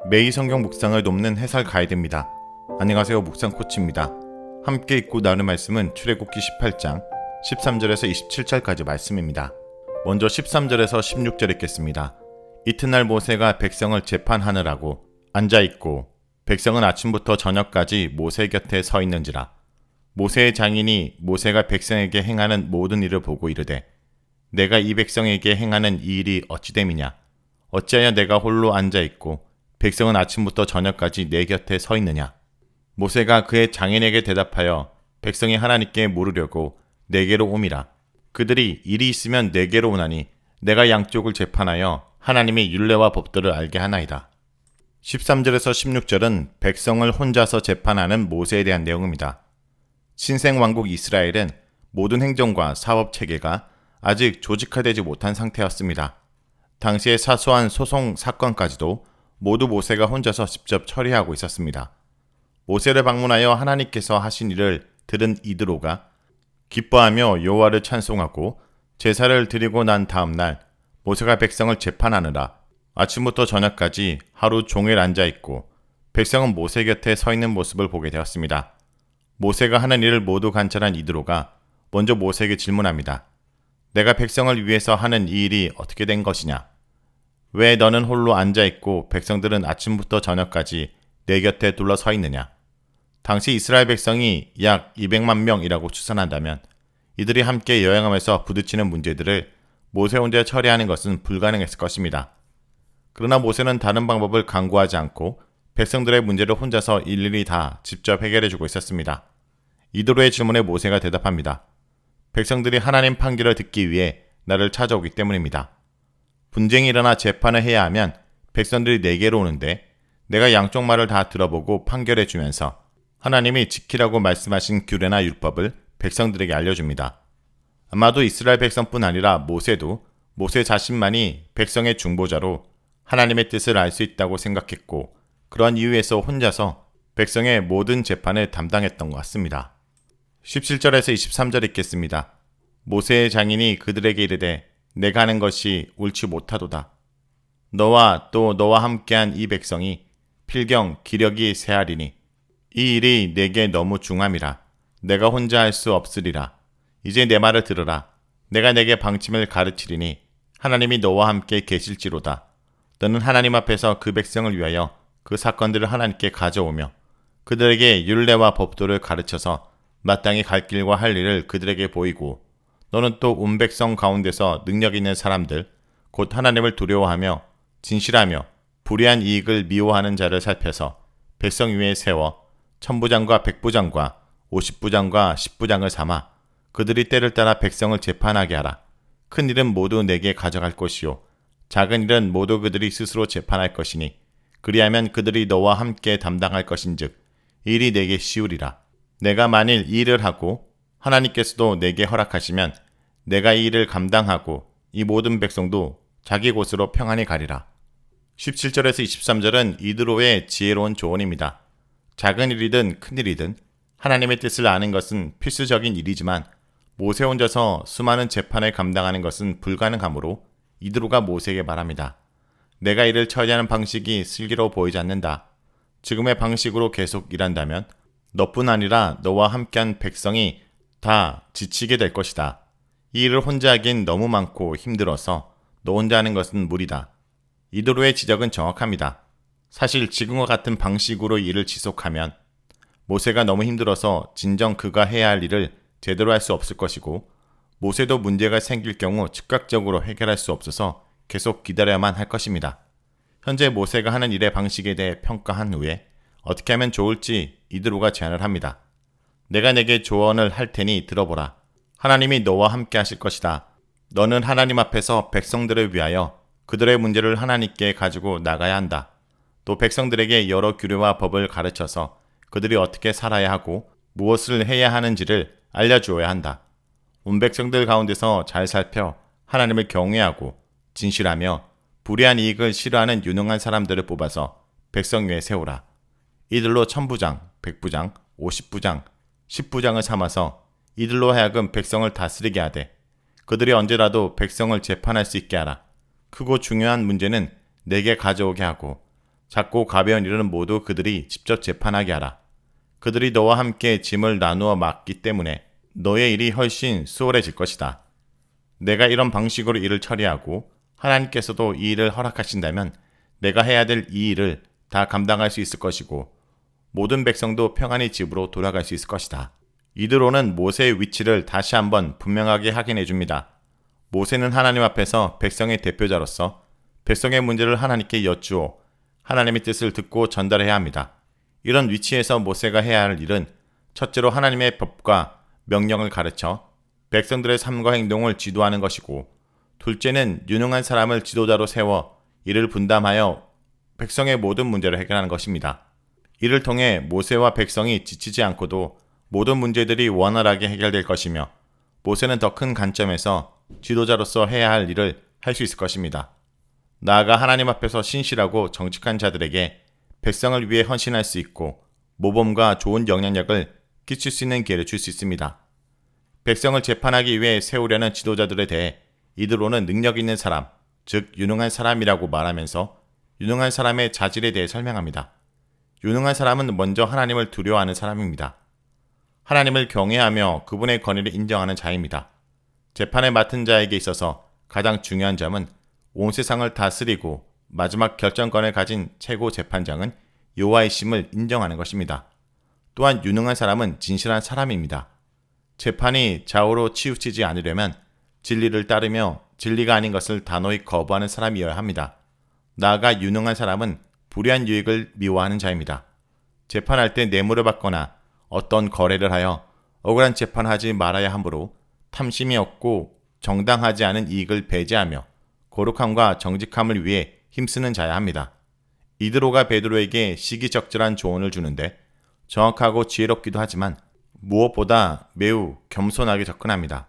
매일 성경 묵상을 돕는 해설 가이드입니다. 안녕하세요, 묵상 코치입니다. 함께 읽고 나눌 말씀은 출애굽기 18장 13절에서 27절까지 말씀입니다. 먼저 13절에서 16절 읽겠습니다. 이튿날 모세가 백성을 재판하느라고 앉아있고 백성은 아침부터 저녁까지 모세 곁에 서 있는지라. 모세의 장인이 모세가 백성에게 행하는 모든 일을 보고 이르되 내가 이 백성에게 행하는 이 일이 어찌됨이냐. 어찌하여 내가 홀로 앉아있고 백성은 아침부터 저녁까지 내 곁에 서 있느냐. 모세가 그의 장인에게 대답하여 백성이 하나님께 물으려고 내게로 오미라. 그들이 일이 있으면 내게로 오나니 내가 양쪽을 재판하여 하나님의 율례와 법들을 알게 하나이다. 13절에서 16절은 백성을 혼자서 재판하는 모세에 대한 내용입니다. 신생왕국 이스라엘은 모든 행정과 사법 체계가 아직 조직화되지 못한 상태였습니다. 당시의 사소한 소송 사건까지도 모두 모세가 혼자서 직접 처리하고 있었습니다. 모세를 방문하여 하나님께서 하신 일을 들은 이드로가 기뻐하며 여호와를 찬송하고 제사를 드리고 난 다음 날 모세가 백성을 재판하느라 아침부터 저녁까지 하루 종일 앉아있고 백성은 모세 곁에 서 있는 모습을 보게 되었습니다. 모세가 하는 일을 모두 관찰한 이드로가 먼저 모세에게 질문합니다. 내가 백성을 위해서 하는 이 일이 어떻게 된 것이냐? 왜 너는 홀로 앉아있고 백성들은 아침부터 저녁까지 내 곁에 둘러서 있느냐? 당시 이스라엘 백성이 약 200만 명이라고 추산한다면 이들이 함께 여행하면서 부딪히는 문제들을 모세 혼자 처리하는 것은 불가능했을 것입니다. 그러나 모세는 다른 방법을 강구하지 않고 백성들의 문제를 혼자서 일일이 다 직접 해결해주고 있었습니다. 이드로의 질문에 모세가 대답합니다. 백성들이 하나님 판결을 듣기 위해 나를 찾아오기 때문입니다. 분쟁이 일어나 재판을 해야 하면 백성들이 내게로 오는데 내가 양쪽 말을 다 들어보고 판결해 주면서 하나님이 지키라고 말씀하신 규례나 율법을 백성들에게 알려줍니다. 아마도 이스라엘 백성뿐 아니라 모세도 모세 자신만이 백성의 중보자로 하나님의 뜻을 알 수 있다고 생각했고 그런 이유에서 혼자서 백성의 모든 재판을 담당했던 것 같습니다. 17절에서 23절 읽겠습니다. 모세의 장인이 그들에게 이르되 내가 하는 것이 옳지 못하도다. 너와 또 너와 함께한 이 백성이 필경 기력이 세하리니 이 일이 내게 너무 중함이라. 내가 혼자 할 수 없으리라. 이제 내 말을 들으라. 내가 내게 방침을 가르치리니 하나님이 너와 함께 계실지로다. 너는 하나님 앞에서 그 백성을 위하여 그 사건들을 하나님께 가져오며 그들에게 율례와 법도를 가르쳐서 마땅히 갈 길과 할 일을 그들에게 보이고 너는 또 온 백성 가운데서 능력 있는 사람들 곧 하나님을 두려워하며 진실하며 불의한 이익을 미워하는 자를 살펴서 백성 위에 세워 천부장과 백부장과 50부장과 10부장을 삼아 그들이 때를 따라 백성을 재판하게 하라. 큰 일은 모두 내게 가져갈 것이요 작은 일은 모두 그들이 스스로 재판할 것이니 그리하면 그들이 너와 함께 담당할 것인즉 이 일이 내게 쉬우리라. 내가 만일 이 일을 하고 하나님께서도 내게 허락하시면 내가 이 일을 감당하고 이 모든 백성도 자기 곳으로 평안히 가리라. 17절에서 23절은 이드로의 지혜로운 조언입니다. 작은 일이든 큰 일이든 하나님의 뜻을 아는 것은 필수적인 일이지만 모세 혼자서 수많은 재판을 감당하는 것은 불가능하므로 이드로가 모세에게 말합니다. 내가 이를 처리하는 방식이 슬기로워 보이지 않는다. 지금의 방식으로 계속 일한다면 너뿐 아니라 너와 함께한 백성이 다 지치게 될 것이다. 이 일을 혼자 하긴 너무 많고 힘들어서 너 혼자 하는 것은 무리다. 이드로의 지적은 정확합니다. 사실 지금과 같은 방식으로 일을 지속하면 모세가 너무 힘들어서 진정 그가 해야 할 일을 제대로 할 수 없을 것이고 모세도 문제가 생길 경우 즉각적으로 해결할 수 없어서 계속 기다려야만 할 것입니다. 현재 모세가 하는 일의 방식에 대해 평가한 후에 어떻게 하면 좋을지 이드로가 제안을 합니다. 내가 내게 조언을 할 테니 들어보라. 하나님이 너와 함께 하실 것이다. 너는 하나님 앞에서 백성들을 위하여 그들의 문제를 하나님께 가지고 나가야 한다. 또 백성들에게 여러 규례와 법을 가르쳐서 그들이 어떻게 살아야 하고 무엇을 해야 하는지를 알려주어야 한다. 온 백성들 가운데서 잘 살펴 하나님을 경외하고 진실하며 불의한 이익을 싫어하는 유능한 사람들을 뽑아서 백성 위에 세우라. 이들로 천부장, 백부장, 50부장, 10부장을 삼아서 이들로 하여금 백성을 다스리게 하되 그들이 언제라도 백성을 재판할 수 있게 하라. 크고 중요한 문제는 내게 가져오게 하고 작고 가벼운 일은 모두 그들이 직접 재판하게 하라. 그들이 너와 함께 짐을 나누어 맡기 때문에 너의 일이 훨씬 수월해질 것이다. 내가 이런 방식으로 일을 처리하고 하나님께서도 이 일을 허락하신다면 내가 해야 될 이 일을 다 감당할 수 있을 것이고 모든 백성도 평안히 집으로 돌아갈 수 있을 것이다. 이드로는 모세의 위치를 다시 한번 분명하게 확인해 줍니다. 모세는 하나님 앞에서 백성의 대표자로서 백성의 문제를 하나님께 여쭈어 하나님의 뜻을 듣고 전달해야 합니다. 이런 위치에서 모세가 해야 할 일은 첫째로 하나님의 법과 명령을 가르쳐 백성들의 삶과 행동을 지도하는 것이고, 둘째는 유능한 사람을 지도자로 세워 이를 분담하여 백성의 모든 문제를 해결하는 것입니다. 이를 통해 모세와 백성이 지치지 않고도 모든 문제들이 원활하게 해결될 것이며, 모세는 더 큰 관점에서 지도자로서 해야 할 일을 할 수 있을 것입니다. 나아가 하나님 앞에서 신실하고 정직한 자들에게 백성을 위해 헌신할 수 있고 모범과 좋은 영향력을 끼칠 수 있는 기회를 줄 수 있습니다. 백성을 재판하기 위해 세우려는 지도자들에 대해 이드로는 능력 있는 사람, 즉 유능한 사람이라고 말하면서 유능한 사람의 자질에 대해 설명합니다. 유능한 사람은 먼저 하나님을 두려워하는 사람입니다. 하나님을 경외하며 그분의 권위를 인정하는 자입니다. 재판을 맡은 자에게 있어서 가장 중요한 점은 온 세상을 다스리고 마지막 결정권을 가진 최고 재판장은 여호와이심을 인정하는 것입니다. 또한 유능한 사람은 진실한 사람입니다. 재판이 좌우로 치우치지 않으려면 진리를 따르며 진리가 아닌 것을 단호히 거부하는 사람이어야 합니다. 나아가 유능한 사람은 불의한 유익을 미워하는 자입니다. 재판할 때 뇌물을 받거나 어떤 거래를 하여 억울한 재판하지 말아야 하므로 탐심이 없고 정당하지 않은 이익을 배제하며 거룩함과 정직함을 위해 힘쓰는 자야 합니다. 이드로가 베드로에게 시기적절한 조언을 주는데 정확하고 지혜롭기도 하지만 무엇보다 매우 겸손하게 접근합니다.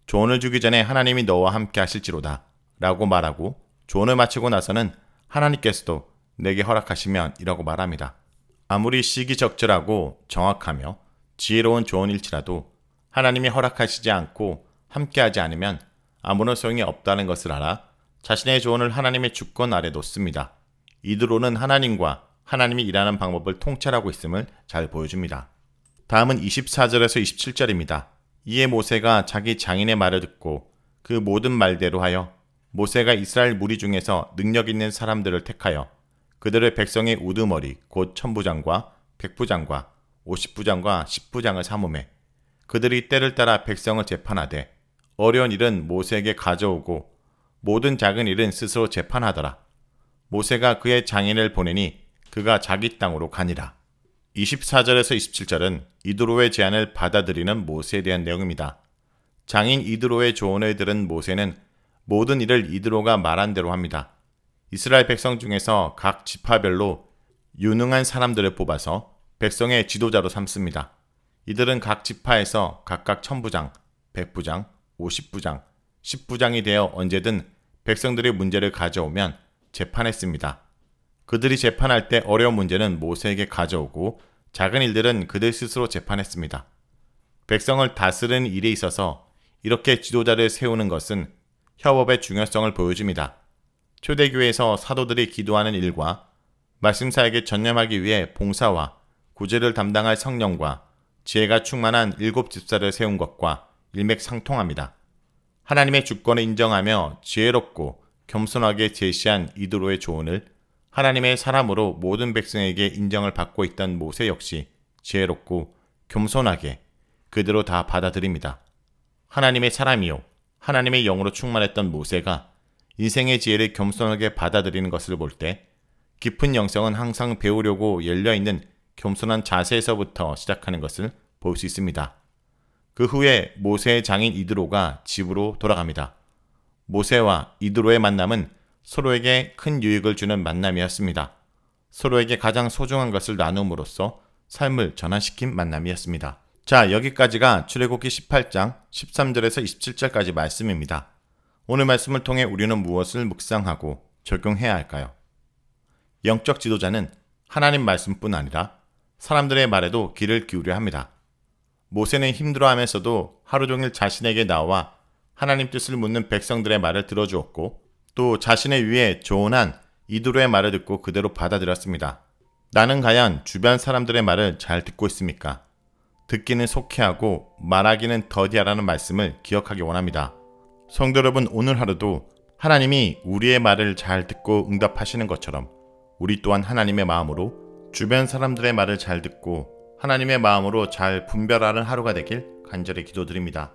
조언을 주기 전에 하나님이 너와 함께 하실지로다 라고 말하고, 조언을 마치고 나서는 하나님께서도 내게 허락하시면 이라고 말합니다. 아무리 시기적절하고 정확하며 지혜로운 조언일지라도 하나님이 허락하시지 않고 함께하지 않으면 아무런 소용이 없다는 것을 알아 자신의 조언을 하나님의 주권 아래 놓습니다. 이드로는 하나님과 하나님이 일하는 방법을 통찰하고 있음을 잘 보여줍니다. 다음은 24절에서 27절입니다. 이에 모세가 자기 장인의 말을 듣고 그 모든 말대로 하여 모세가 이스라엘 무리 중에서 능력 있는 사람들을 택하여 그들의 백성의 우두머리 곧 천부장과 백부장과 50부장과 10부장을 삼으매 그들이 때를 따라 백성을 재판하되 어려운 일은 모세에게 가져오고 모든 작은 일은 스스로 재판하더라. 모세가 그의 장인을 보내니 그가 자기 땅으로 가니라. 24절에서 27절은 이드로의 제안을 받아들이는 모세에 대한 내용입니다. 장인 이드로의 조언을 들은 모세는 모든 일을 이드로가 말한 대로 합니다. 이스라엘 백성 중에서 각 지파별로 유능한 사람들을 뽑아서 백성의 지도자로 삼습니다. 이들은 각 지파에서 각각 천부장, 백부장, 50부장, 10부장이 되어 언제든 백성들의 문제를 가져오면 재판했습니다. 그들이 재판할 때 어려운 문제는 모세에게 가져오고 작은 일들은 그들 스스로 재판했습니다. 백성을 다스리는 일에 있어서 이렇게 지도자를 세우는 것은 협업의 중요성을 보여줍니다. 초대교회에서 사도들이 기도하는 일과 말씀사에게 전념하기 위해 봉사와 구제를 담당할 성령과 지혜가 충만한 7 집사를 세운 것과 일맥상통합니다. 하나님의 주권을 인정하며 지혜롭고 겸손하게 제시한 이드로의 조언을 하나님의 사람으로 모든 백성에게 인정을 받고 있던 모세 역시 지혜롭고 겸손하게 그대로 다 받아들입니다. 하나님의 사람이요 하나님의 영으로 충만했던 모세가 인생의 지혜를 겸손하게 받아들이는 것을 볼 때 깊은 영성은 항상 배우려고 열려있는 겸손한 자세에서부터 시작하는 것을 볼 수 있습니다. 그 후에 모세의 장인 이드로가 집으로 돌아갑니다. 모세와 이드로의 만남은 서로에게 큰 유익을 주는 만남이었습니다. 서로에게 가장 소중한 것을 나눔으로써 삶을 전환시킨 만남이었습니다. 자, 여기까지가 출애굽기 18장 13절에서 27절까지 말씀입니다. 오늘 말씀을 통해 우리는 무엇을 묵상하고 적용해야 할까요? 영적 지도자는 하나님 말씀뿐 아니라 사람들의 말에도 귀를 기울여야 합니다. 모세는 힘들어하면서도 하루 종일 자신에게 나와 하나님 뜻을 묻는 백성들의 말을 들어주었고 또 자신을 위해 조언한 이도로의 말을 듣고 그대로 받아들였습니다. 나는 과연 주변 사람들의 말을 잘 듣고 있습니까? 듣기는 속히하고 말하기는 더디하라는 말씀을 기억하기 원합니다. 성도 여러분, 오늘 하루도 하나님이 우리의 말을 잘 듣고 응답하시는 것처럼 우리 또한 하나님의 마음으로 주변 사람들의 말을 잘 듣고 하나님의 마음으로 잘 분별하는 하루가 되길 간절히 기도드립니다.